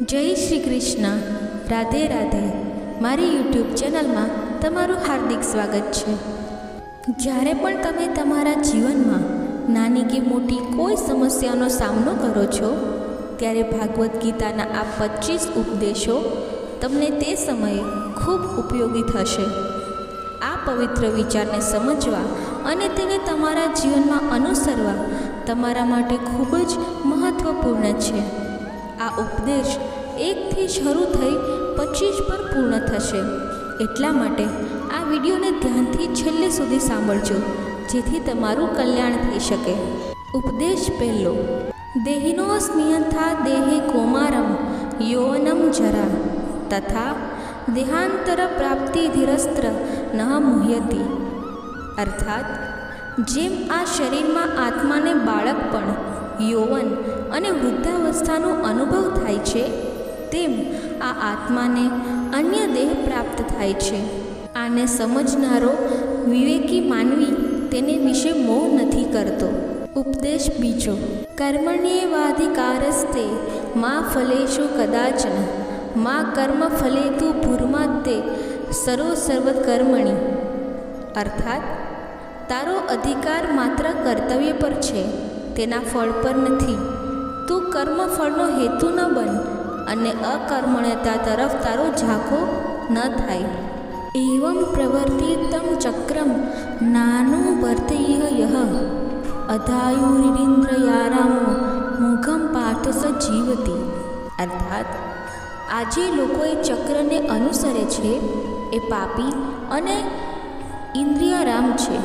જય શ્રી કૃષ્ણ. રાધે રાધે. મારી યુટ્યુબ ચેનલમાં તમારું હાર્દિક સ્વાગત છે. જ્યારે પણ તમે તમારા જીવનમાં નાની કે મોટી કોઈ સમસ્યાનો સામનો કરો છો, ત્યારે ભાગવદ્ ગીતાના આ 25 ઉપદેશો તમને તે સમયે ખૂબ ઉપયોગી થશે. આ પવિત્ર વિચારને સમજવા અને તેને તમારા જીવનમાં અનુસરવા તમારા માટે ખૂબ જ મહત્ત્વપૂર્ણ છે. આ ઉપદેશ 1થી શરૂ થઈ 25 પર પૂર્ણ થશે. એટલા માટે આ વિડીયોને ધ્યાનથી છેલ્લે સુધી સાંભળજો, જેથી તમારું કલ્યાણ થઈ શકે. ઉપદેશ પહેલો. દેહિનો સ્મિયથા દેહે કૌમારમ યૌવનમ જરા તથા દેહાંતર પ્રાપ્તિ ધીરસ્ત્ર ન મુહ્યતિ. અર્થાત જેમ આ શરીરમાં આત્માને બાળકપણ, યૌવન અને વૃદ્ધાવસ્થાનો અનુભવ થાય છે, તેમ આ આત્માને અન્ય દેહ પ્રાપ્ત થાય છે. આને સમજનારો વિવેકી માનવી તેને વિશે મોહ નથી કરતો. ઉપદેશ બીજો. કર્મણ્યેવાધિકારસ્તે મા ફલેષુ કદાચન મા કર્મ ફલેતુ ભૂર્માત્તે સર્વકર્મણિ. અર્થાત તારો અધિકાર માત્ર કર્તવ્ય પર છે, તેના ફળ પર નથી. તું કર્મફળનો હેતુ ન બન અને અકર્મણ્યતા તરફ તારો ઝાંખો ન થાય. એવં પ્રવર્તિતમ ચક્રમ નાનું વર્તય્ય યહ અધાયુરિન્દ્રયારામો મોઘમ પાર્થ સ જીવતી. અર્થાત આજે લોકો એ ચક્રને અનુસરે છે, એ પાપી અને ઇન્દ્રિયારામ છે.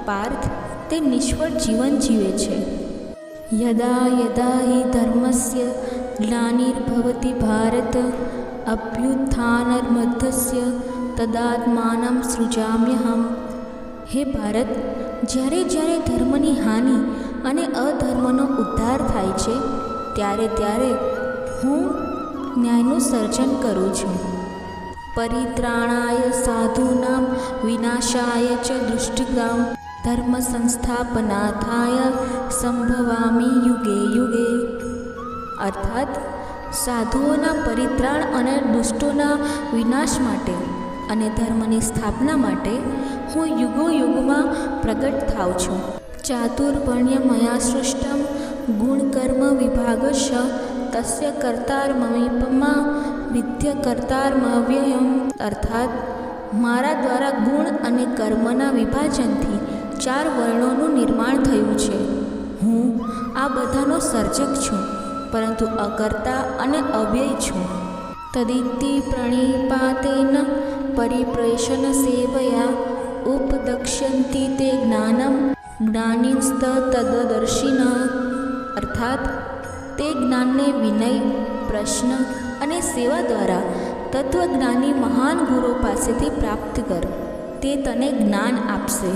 પાર્થ તે નિષ્ફળ જીવન જીવે છે. યદા યદા હિ ધર્મસ્ય ગ્લાનિર્ભવતિ ભારત અભ્યુત્થાનમધ્યસ્ય તદાત્માનં સૃજામ્યહમ. હે ભારત, જ્યારે જ્યારે ધર્મની હાનિ અને અધર્મનો ઉદ્ધાર થાય છે, ત્યારે ત્યારે હું ન્યાયનું સર્જન કરું છું. પરિત્રાણાય સાધૂનાં વિનાશાય ચ દુષ્ટાનાં ધર્મ સંસ્થાપનાથાય સંભવામિ યુગે યુગે. અર્થાત સાધુઓના પરિત્રાણ અને દુષ્ટોના વિનાશ માટે અને ધર્મની સ્થાપના માટે હું યુગો યુગમાં પ્રગટ થાઉં છું. ચાતુર્વર્ણ્ય મયા સૃષ્ટમ ગુણકર્મ વિભાગશ તસ્ય કર્તારમમીપમા વિદ્ય કર્તારમવ્યયમ. અર્થાત મારા દ્વારા ગુણ અને કર્મના વિભાજનથી 4 વર્ણોનું નિર્માણ થયું છે. હું આ બધાનો સર્જક છું, પરંતુ અકર્તા અને અવ્યય છું. તદિતિ પ્રણિપાતેન પરિપ્રેષણ સેવયા ઉપદક્ષ્યંતિ તે જ્ઞાનમ જ્ઞાનીસ્ત તદદર્શિન. અર્થાત તે જ્ઞાનને વિનય, પ્રશ્ન અને સેવા દ્વારા તત્વજ્ઞાની મહાન ગુરુ પાસેથી પ્રાપ્ત કર, તે તને જ્ઞાન આપશે.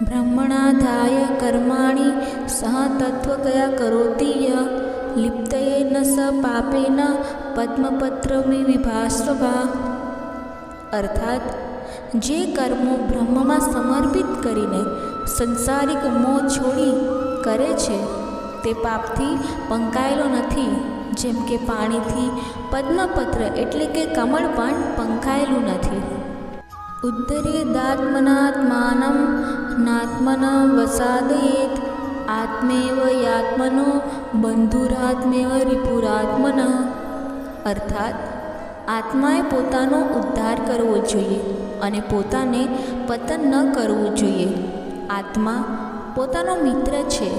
બ્રહ્મણાધાય કર્માણિ સહ તત્વકયા કરોતિ ય લિપ્તયેન સ પાપેન પદ્મપત્રમિ વિભાસ્વભા. અર્થાત જે કર્મો બ્રહ્મમાં સમર્પિત કરીને સંસારિક મોહ છોડી કરે છે, તે પાપથી પંકાયેલો નથી, જેમ કે પાણીથી પદ્મપત્ર એટલે કે કમળ પણ પંખાયેલું નથી. ઉદ્ધરેદાત્મનાત્માનં નાત્મન વસાદયેત આત્મેવ યાત્મનો બંધુરાત્મેવ રિપુરાત્મન. અર્થાત આત્માએ પોતાનો ઉદ્ધાર કરવો જોઈએ અને પોતાને પતન ન કરવું જોઈએ. આત્મા પોતાનો મિત્ર છે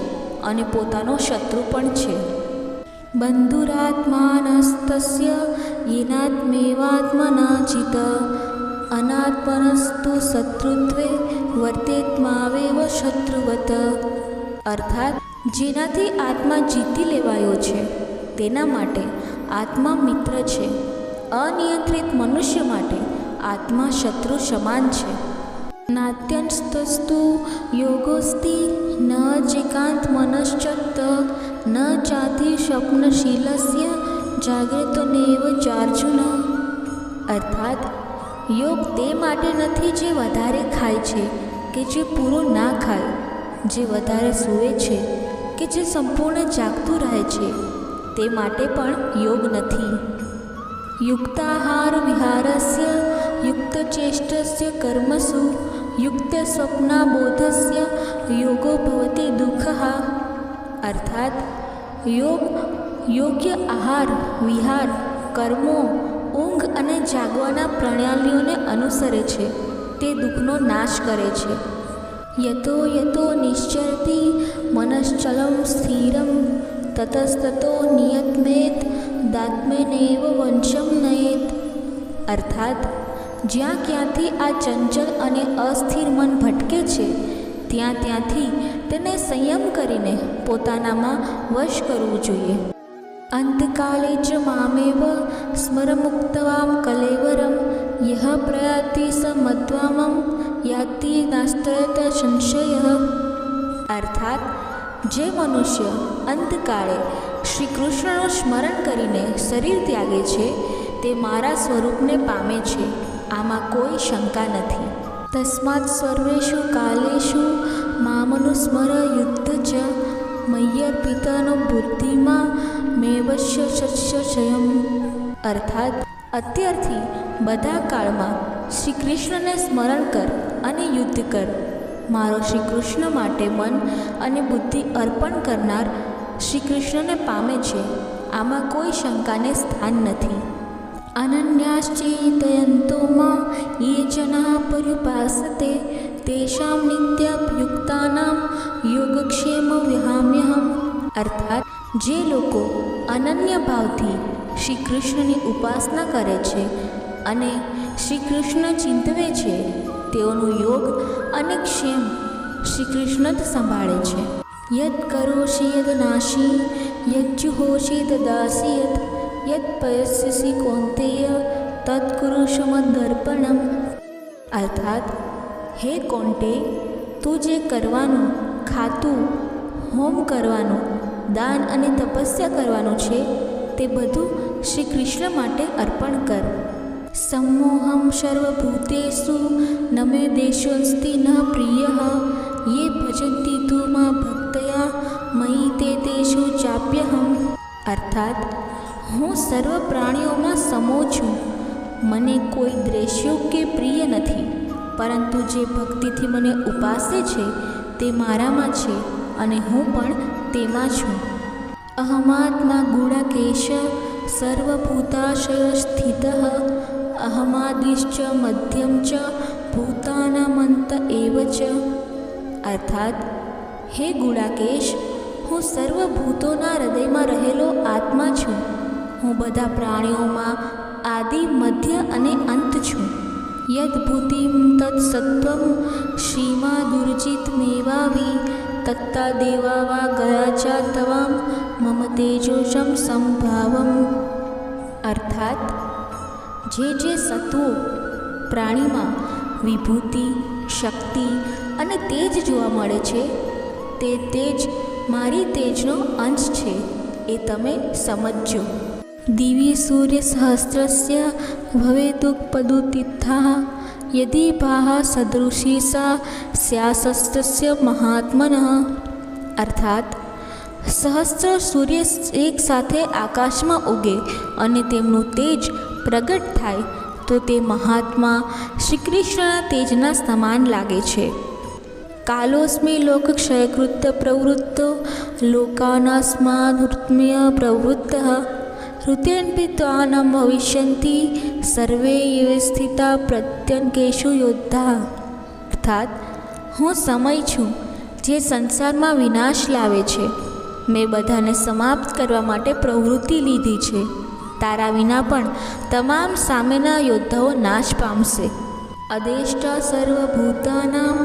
અને પોતાનો શત્રુ પણ છે. બંધુરાત્માનસ્તસ્ય યેનાત્મેવાત્મના ચિત અનાત્મનસ્તુ શત્રુત્વે વર્તેત્માવેવ શત્રુવત. અર્થાત જેનાથી આત્મા જીતી લેવાયો છે, તેના માટે આત્મા મિત્ર છે. અનિયંત્રિત મનુષ્ય માટે આત્મા શત્રુ સમાન છે. નાત્યંસ્તસ્તુ યોગોસ્તિ ન જેકાંત મનશ્ચત્ત ન ચાતિ સ્વપ્નશીલસ્ય જાગ્રતનેવ ચાર્જુન. અર્થાત યોગ તે માટે નથી જે વધારે ખાય છે કે જે પૂરો ના ખાય, જે વધારે સૂવે છે કે જે સંપૂર્ણ જાગતું રહે છે. તે માટે પણ યોગ નથી. યુક્તાહાર વિહારસ્ય યુક્તચેષ્ટસ્ય કર્મસુ યુક્ત સ્વપ્નાબોધસ્ય યોગો ભવતિ દુઃખઃ. અર્થાત યોગ્ય આહાર, વિહાર, કર્મો, ઊંઘ અને જાગવાના પ્રણાલીઓને અનુસરે છે તે દુઃખનો નાશ કરે છે. યતો યતો નિશ્ચરતિ મનશ્ચલમ સ્થિરમ તતસ્તતો નિયતમેત દાત્મેનેવ વંશમ નયેત. અર્થાત જ્યાં ક્યાંથી આ ચંચળ અને અસ્થિર મન ભટકે છે ત્યાંથી તેને સંયમ કરીને પોતાનામાં વશ કરવું જોઈએ. અંતકાલે ચ મામેવ સ્મરમુક્તવામ કલેવરમ યહ પ્રયાતિ સ મદ્વામમ યાતિ નાસ્તયત સંશય. અર્થાત જે મનુષ્ય અંતકાળે શ્રી કૃષ્ણનું સ્મરણ કરીને શરીર ત્યાગે છે તે મારા સ્વરૂપને પામે છે, આમાં કોઈ શંકા નથી. તસ્માત્ સર્વેષુ કાલેષુ મામનુસ્મર યુદ્ધ ચ મય્યર્પિતનો બુદ્ધિમાં મેવશ્ય શસ્યમ. અર્થાત અત્યારથી બધા કાળમાં શ્રી કૃષ્ણને સ્મરણ કર અને યુદ્ધ કર. મારો શ્રી કૃષ્ણ માટે મન અને બુદ્ધિ અર્પણ કરનાર શ્રી કૃષ્ણને પામે છે, આમાં કોઈ શંકાને સ્થાન નથી. અનન્યાશ્ચિંતયન્તો માં યે જનાઃ પર્યુપાસતે તેષાં નિત્યાભયુક્તાનાં યોગક્ષેમ વિહામ્યહમ. અર્થાત જે લોકો અનન્ય ભાવથી શ્રી કૃષ્ણની ઉપાસના કરે છે અને શ્રી કૃષ્ણ ચિંતવે છે તેઓનું યોગ અને ક્ષેમ શ્રી કૃષ્ણ જ સંભાળે છે. યદ કરોષિ યદ નાશી યદ જુહોષિ તદાસી યદ પયસ્યસી કૌંતેય તત્ કુરુષ મદર્પણમ. અર્થાત હે કૌંતે, તું જે કરવાનું, ખાતું, હોમ કરવાનું, દાન અને તપસ્યા કરવાનું છે તે બધું શ્રી કૃષ્ણ માટે અર્પણ કર. સમોહમ સર્વભૂતેષુ ન મે દેશોऽસ્તિ ન પ્રિયઃ યે ભજન્તિ તુ મા ભક્તયા મયિ તે તેષુ ચાપ્યહમ. અર્થાત હું સર્વ પ્રાણીઓમાં સમો છું, મને કોઈ દ્વેષ્યો કે પ્રિય નથી, પરંતુ જે ભક્તિથી મને ઉપાસે છે તે મારામાં છે અને હું પણ તેમાં છું. અહમાત્મા ગુણાકેશ સર્વભૂતાશય સ્થિતઃ અહમાદિશ્ચ મધ્યમ ચ ભૂતાનામંત એવ ચ. અર્થાત હે ગુણાકેશ, હું સર્વભૂતોના હૃદયમાં રહેલો આત્મા છું. હું બધા પ્રાણીઓમાં આદિ, મધ્ય અને અંત છું. યદ ભૂતિમ તત્ સત્વમ શ્રીમા દુર્જિત મેવાવી તત્તા દેવા વા ગયા ચા તવામ મમ તેજોશમ સંભાવમ. અર્થાત જે સત્વો પ્રાણીમાં વિભૂતિ, શક્તિ અને તેજ જોવા મળે છે તે તેજ મારી તેજનો અંશ છે, એ તમે સમજજો. દિવ્ય સૂર્ય સહસ્રસ્ય ભવેદુપદુતિથાઃ યદિ ભાઃ સદૃશી સા સ્યાસ્તસ્ય મહાત્મનઃ. અર્થાત સહસ્ત્ર સૂર્ય એક સાથે આકાશમાં ઉગે અને તેમનું તેજ પ્રગટ થાય તો તે મહાત્મા શ્રી કૃષ્ણના તેજના સમાન લાગે છે. કાલોસ્મિ લોકક્ષયકૃત પ્રવૃત્તો લોકાનાસ્માદૃત્મ્ય પ્રવૃત્તઃ ઋતેન્પિત્વાન ભવિષ્યન્તિ સર્વે એવ સ્થિતા પ્રત્યંકેશુ યોદ્ધા. અર્થાત હું સમય છું જે સંસારમાં વિનાશ લાવે છે. મેં બધાને સમાપ્ત કરવા માટે પ્રવૃત્તિ લીધી છે. તારા વિના પણ તમામ સામેના યોદ્ધાઓ નાશ પામશે. અદેષ્ટા સર્વભૂતાનાં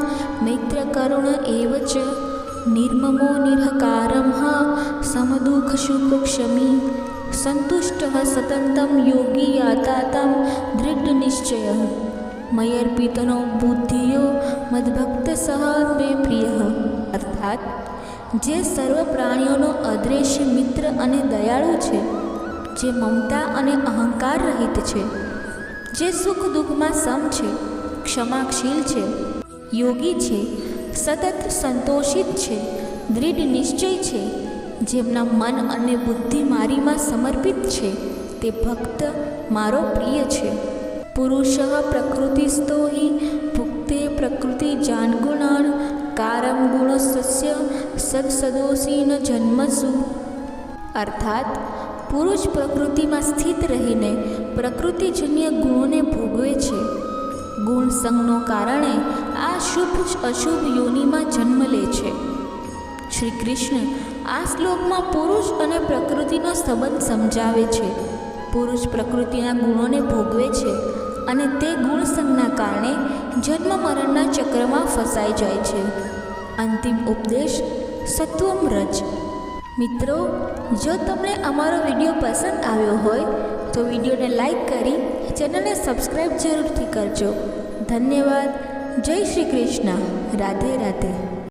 મૈત્રકરુણ એવ ચ નિર્મમો નિરહકારં સમદુઃખસુખક્ષમી સંતુષ્ટઃ સતતં યોગી યાતાતં દૃઢનિશ્ચયઃ મયર્પિતનો બુદ્ધિયો મદ્ભક્ત સહ મે પ્રિયઃ. અર્થાત જે સર્વ પ્રાણીઓનો અદ્રેશ્ય મિત્ર અને દયાળુ છે, જે મમતા અને અહંકાર રહિત છે, જે સુખ દુઃખમાં સમ છે, ક્ષમાશીલ છે, યોગી છે, સતત સંતોષિત છે, દૃઢ નિશ્ચય છે, જેમના મન અને બુદ્ધિ મારીમાં સમર્પિત છે તે ભક્ત મારો પ્રિય છે. પુરુષ પ્રકૃતિસ્થો હિ ભુક્તે પ્રકૃતિ જાનગુણાન કારમ ગુણસ્ય સદસદોષી ન જન્મસુ. અર્થાત પુરુષ પ્રકૃતિમાં સ્થિત રહીને પ્રકૃતિજન્ય ગુણોને ભોગવે છે. ગુણ સંગનો કારણે આ શુભ અશુભ યોનિમાં જન્મ લે છે. શ્રી કૃષ્ણ આ શ્લોકમાં પુરુષ અને પ્રકૃતિનો સંબંધ સમજાવે છે. પુરુષ પ્રકૃતિના ગુણોને ભોગવે છે અને તે ગુણ સંગના કારણે જન્મ મરણના ચક્રમાં ફસાઈ જાય છે. અંતિમ ઉપદેશ સત્વમ રજ. મિત્રો, જો તમને અમારો વિડીયો પસંદ આવ્યો હોય તો વિડીયોને લાઈક કરી ચેનલને સબસ્ક્રાઈબ જરૂરથી કરજો. ધન્યવાદ. જય શ્રી કૃષ્ણ. રાધે રાધે.